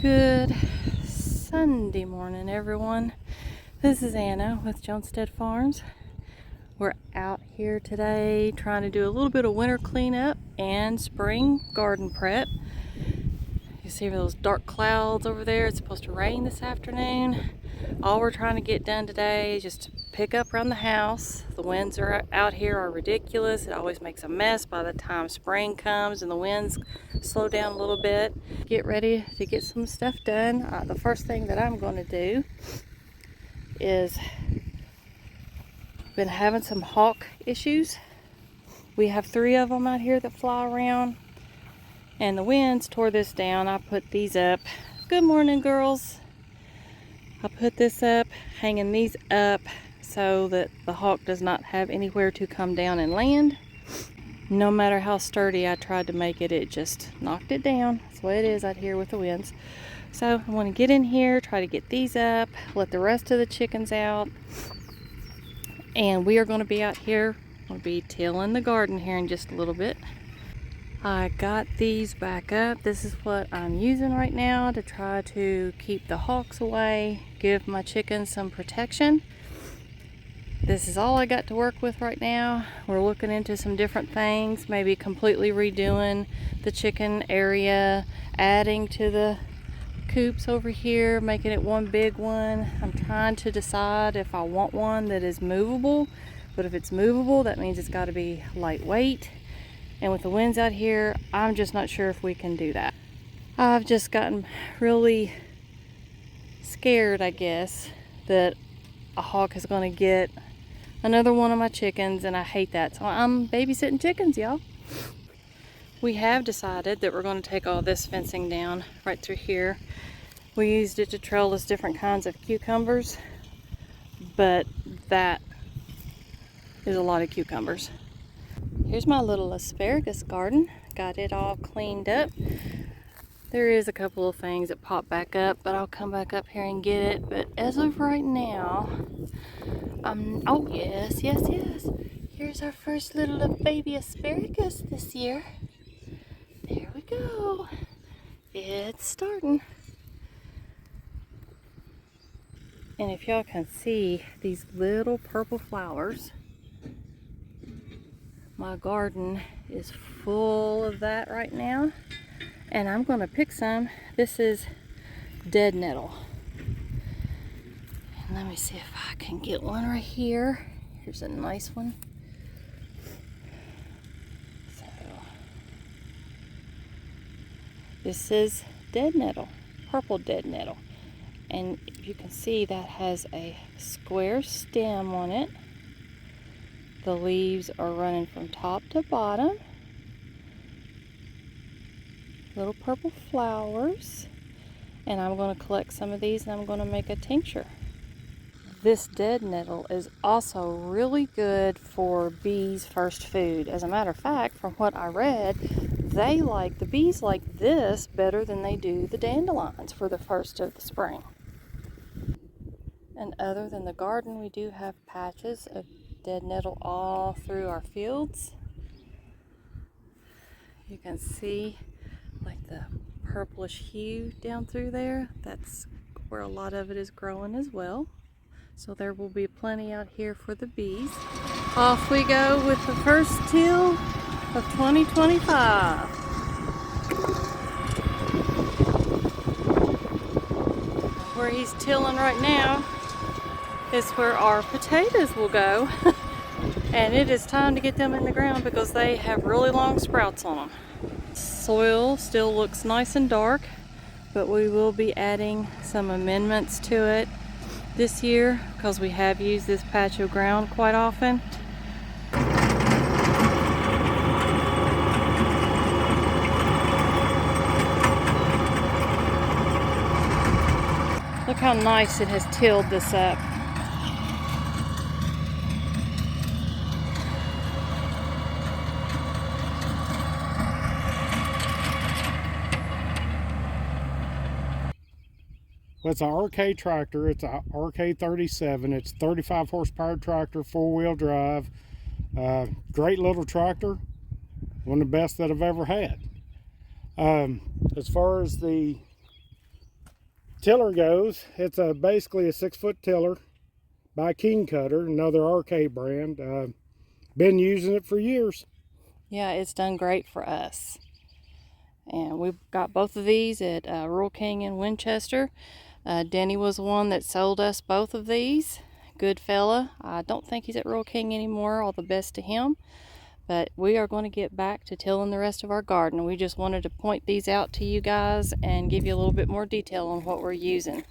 Good Sunday morning, everyone. This is Anna with Jonestead Farms. We're out here today trying to do a little bit of winter cleanup and spring garden prep. You see those dark clouds over there? It's supposed to rain this afternoon. All we're trying to get done today is just pick up around the house. The winds are out here are ridiculous. It always makes a mess by the time spring comes and the winds slow down a little bit. Get ready to get some stuff done. The first thing that I'm going to do is been having some hawk issues. We have 3 of them out here that fly around, and the winds tore this down. I put these up. Good morning, girls. I put this up, hanging these up so that the hawk does not have anywhere to come down and land. No matter how sturdy I tried to make it, it just knocked it down. That's the way it is out here with the winds. So I want to get in here, try to get these up, let the rest of the chickens out. And we are going to be out here. We'll be tilling the garden here in just a little bit. I got these back up. This is what I'm using right now to try to keep the hawks away, give my chickens some protection. This is all I got to work with right now. We're looking into some different things, maybe completely redoing the chicken area, adding to the coops over here, making it one big one. I'm trying to decide if I want one that is movable, but if it's movable, that means it's got to be lightweight. And with the winds out here, I'm just not sure if we can do that. I've just gotten really scared, I guess, that a hawk is going to get another one of my chickens, and I hate that. So I'm babysitting chickens, y'all. We have decided that we're going to take all this fencing down right through here. We used it to trellis different kinds of cucumbers, but that is a lot of cucumbers. Here's my little asparagus garden. Got it all cleaned up. There is a couple of things that pop back up, but I'll come back up here and get it. But as of right now, oh yes. Here's our first little baby asparagus this year. There we go. It's starting. And if y'all can see these little purple flowers, my garden is full of that right now, and I'm going to pick some. This is dead nettle. And let me see if I can get one right here. Here's a nice one. So this is dead nettle, purple dead nettle. And if you can see, that has a square stem on it. The leaves are running from top to bottom. Little purple flowers. And I'm going to collect some of these and I'm going to make a tincture. This dead nettle is also really good for bees' first food. As a matter of fact, from what I read, the bees like this better than they do the dandelions for the first of the spring. And other than the garden, we do have patches of dead nettle all through our fields. You can see like the purplish hue down through there. That's where a lot of it is growing as well. So there will be plenty out here for the bees. Off we go with the first till of 2025. Where he's tilling right now is where our potatoes will go. And it is time to get them in the ground because they have really long sprouts on them. Soil still looks nice and dark, but we will be adding some amendments to it this year because we have used this patch of ground quite often. Look how nice it has tilled this up. Well, it's an RK tractor. It's a RK37. It's a 35 horsepower tractor, 4-wheel drive. Great little tractor. One of the best that I've ever had. As far as the tiller goes, it's basically a 6-foot tiller by King Cutter, another RK brand. Been using it for years. Yeah, it's done great for us. And we've got both of these at Rural King in Winchester. Denny was the one that sold us both of these. Good fella. I don't think he's at Rural King anymore. All the best to him. But we are going to get back to tilling the rest of our garden. We just wanted to point these out to you guys and give you a little bit more detail on what we're using.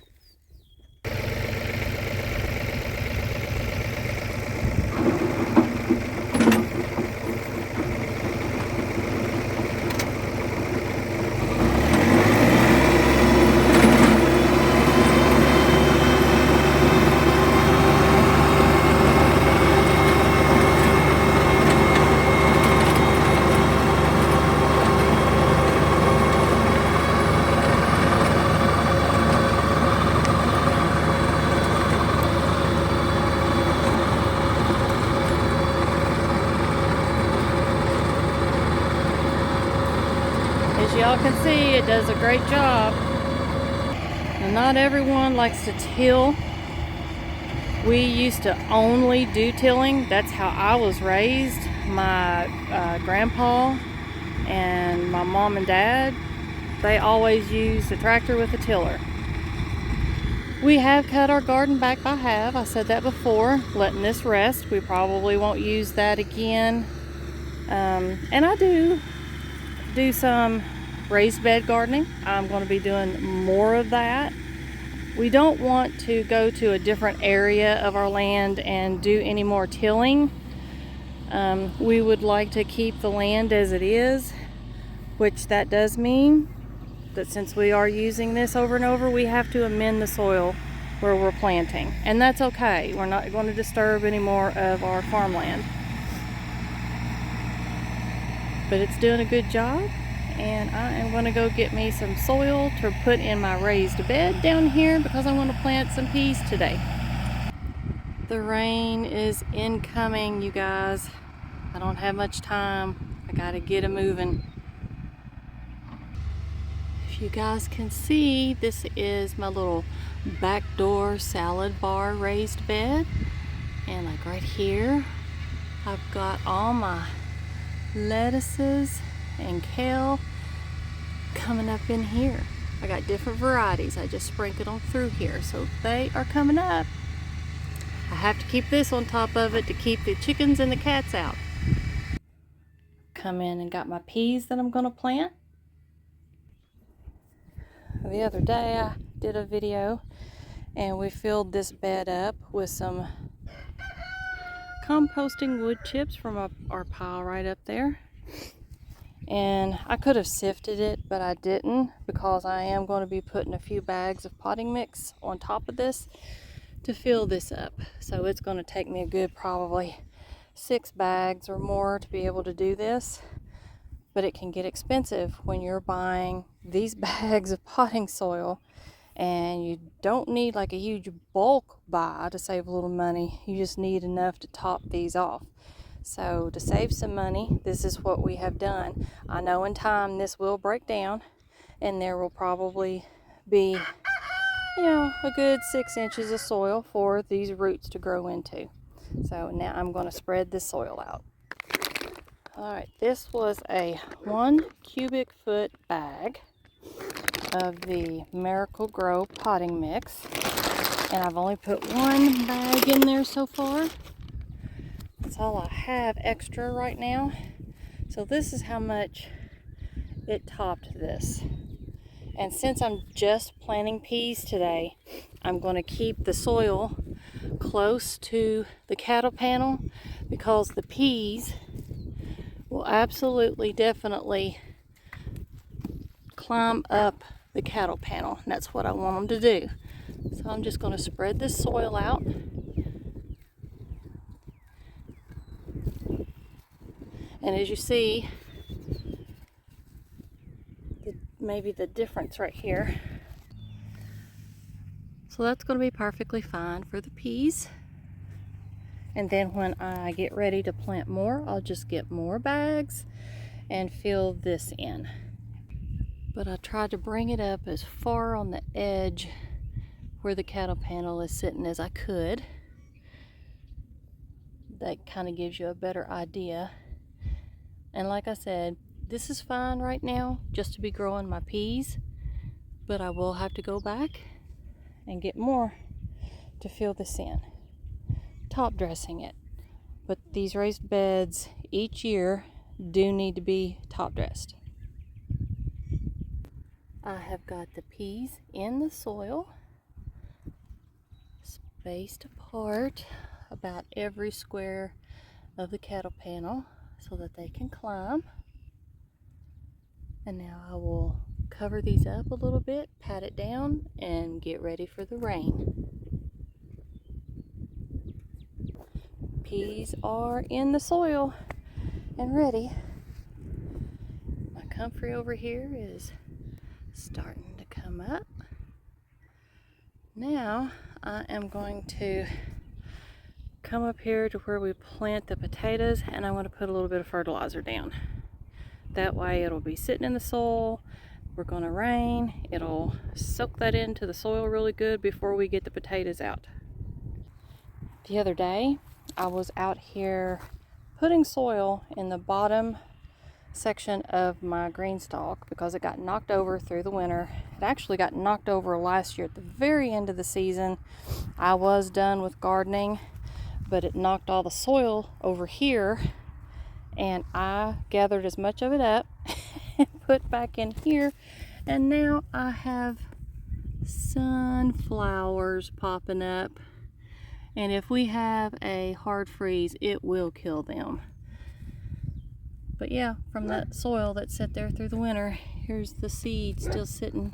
As y'all can see, it does a great job. Now, not everyone likes to till. We used to only do tilling. That's how I was raised. My grandpa and my mom and dad, they always used a tractor with a tiller. We have cut our garden back by half. I said that before, letting this rest. We probably won't use that again. And I do some raised bed gardening. I'm going to be doing more of that. We don't want to go to a different area of our land and do any more tilling. We would like to keep the land as it is, which that does mean that since we are using this over and over, we have to amend the soil where we're planting. And that's okay. We're not going to disturb any more of our farmland. But it's doing a good job. And I am going to go get me some soil to put in my raised bed down here because I want to plant some peas today. The rain is incoming, you guys. I don't have much time. I got to get it moving. If you guys can see, this is my little back door salad bar raised bed. And like right here, I've got all my lettuces and kale coming up in here. I got different varieties. I just sprinkled them through here, so they are coming up. I have to keep this on top of it to keep the chickens and the cats out. Come in and got my peas that I'm going to plant. The other day I did a video and we filled this bed up with some composting wood chips from our pile right up there. And I could have sifted it, but I didn't because I am going to be putting a few bags of potting mix on top of this to fill this up. So it's going to take me a good probably 6 bags or more to be able to do this. But it can get expensive when you're buying these bags of potting soil, and you don't need like a huge bulk buy to save a little money. You just need enough to top these off. So to save some money, this is what we have done. I know in time this will break down and there will probably be, a good 6 inches of soil for these roots to grow into. So now I'm going to spread this soil out. Alright, this was a 1 cubic foot bag of the Miracle-Gro potting mix. And I've only put 1 bag in there so far. That's all I have extra right now. So this is how much it topped this. And since I'm just planting peas today, I'm going to keep the soil close to the cattle panel because the peas will absolutely, definitely climb up the cattle panel. And that's what I want them to do. So I'm just going to spread this soil out. And as you see, maybe the difference right here. So that's going to be perfectly fine for the peas. And then when I get ready to plant more, I'll just get more bags and fill this in. but I tried to bring it up as far on the edge where the cattle panel is sitting as I could. That kind of gives you a better idea. And like I said, this is fine right now just to be growing my peas, but I will have to go back and get more to fill this in. Top dressing it. But these raised beds each year do need to be top dressed. I have got the peas in the soil, spaced apart about every square of the cattle panel so that they can climb. And now I will cover these up a little bit, pat it down, and get ready for the rain. Peas are in the soil and ready. My comfrey over here is starting to come up. Now I am going to come up here to where we plant the potatoes, and I want to put a little bit of fertilizer down. That way it'll be sitting in the soil. We're going to rain. It'll soak that into the soil really good before we get the potatoes out. The other day I was out here putting soil in the bottom section of my green stalk because it got knocked over through the winter. It actually got knocked over last year at the very end of the season. I was done with gardening, but it knocked all the soil over here, and I gathered as much of it up and put back in here, and now I have sunflowers popping up. And if we have a hard freeze, it will kill them. But yeah, from that soil that sat there through the winter, here's the seed still sitting.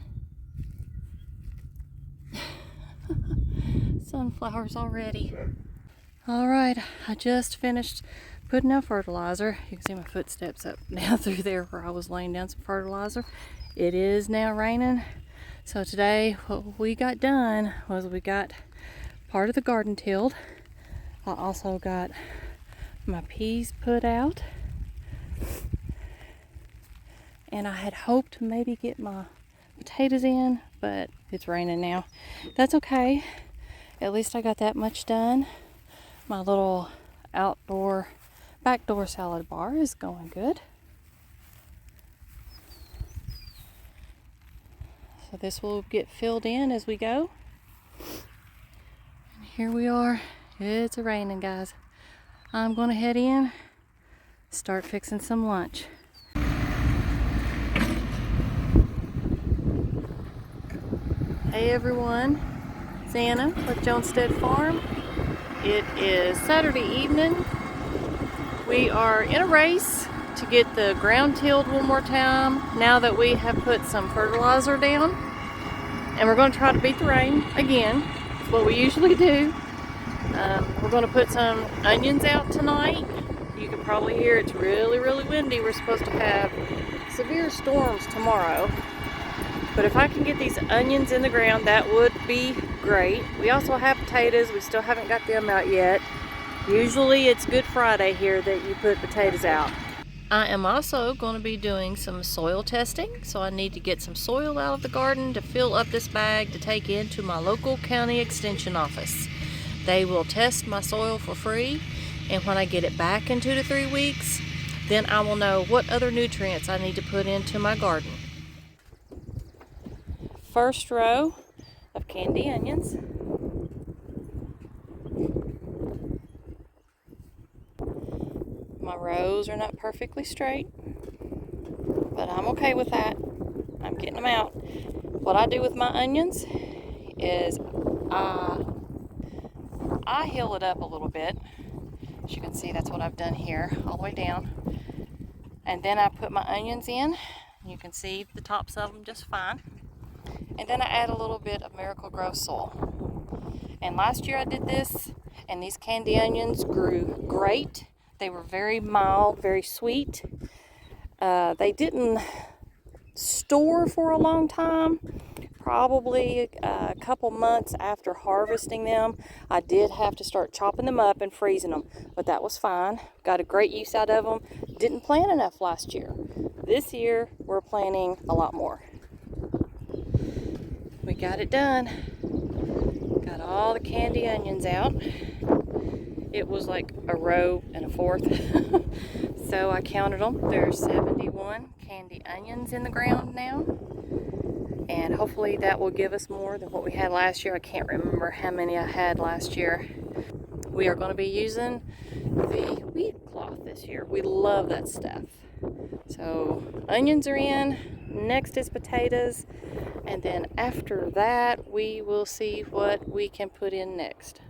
Sunflowers already. All right, I just finished putting out fertilizer. You can see my footsteps up down through there where I was laying down some fertilizer. It is now raining. So today what we got done was we got part of the garden tilled. I also got my peas put out. And I had hoped to maybe get my potatoes in, but it's raining now. That's okay. At least I got that much done. My little backdoor salad bar is going good. So this will get filled in as we go. And here we are. It's raining, guys. I'm going to head in, start fixing some lunch. Hey everyone, it's Anna with Jonestead Farm. It is Saturday evening. We are in a race to get the ground tilled one more time now that we have put some fertilizer down. And we're going to try to beat the rain again. It's what we usually do. We're going to put some onions out tonight. You can probably hear it's really, really windy. We're supposed to have severe storms tomorrow. But if I can get these onions in the ground, that would be great. We also have potatoes. We still haven't got them out yet. Usually it's Good Friday here that you put potatoes out. I am also going to be doing some soil testing. So I need to get some soil out of the garden to fill up this bag to take into my local county extension office. They will test my soil for free. And when I get it back in 2 to 3 weeks, then I will know what other nutrients I need to put into my garden. First row of candy onions. My rows are not perfectly straight, but I'm okay with that. I'm getting them out. What I do with my onions is I hill it up a little bit. As you can see, that's what I've done here, all the way down. And then I put my onions in. You can see the tops of them just fine. And then I add a little bit of Miracle-Gro soil. And last year I did this, and these candy onions grew great. They were very mild, very sweet. They didn't store for a long time. Probably a couple months after harvesting them, I did have to start chopping them up and freezing them. But that was fine. Got a great use out of them. Didn't plant enough last year. This year, we're planting a lot more. We got it done. Got all the candy onions out. It was like a row and a fourth. So I counted them. There's 71 candy onions in the ground now. And hopefully that will give us more than what we had last year. I can't remember how many I had last year. We are going to be using the wheat cloth this year. We love that stuff. So onions are in. Next is potatoes. And then after that, we will see what we can put in next.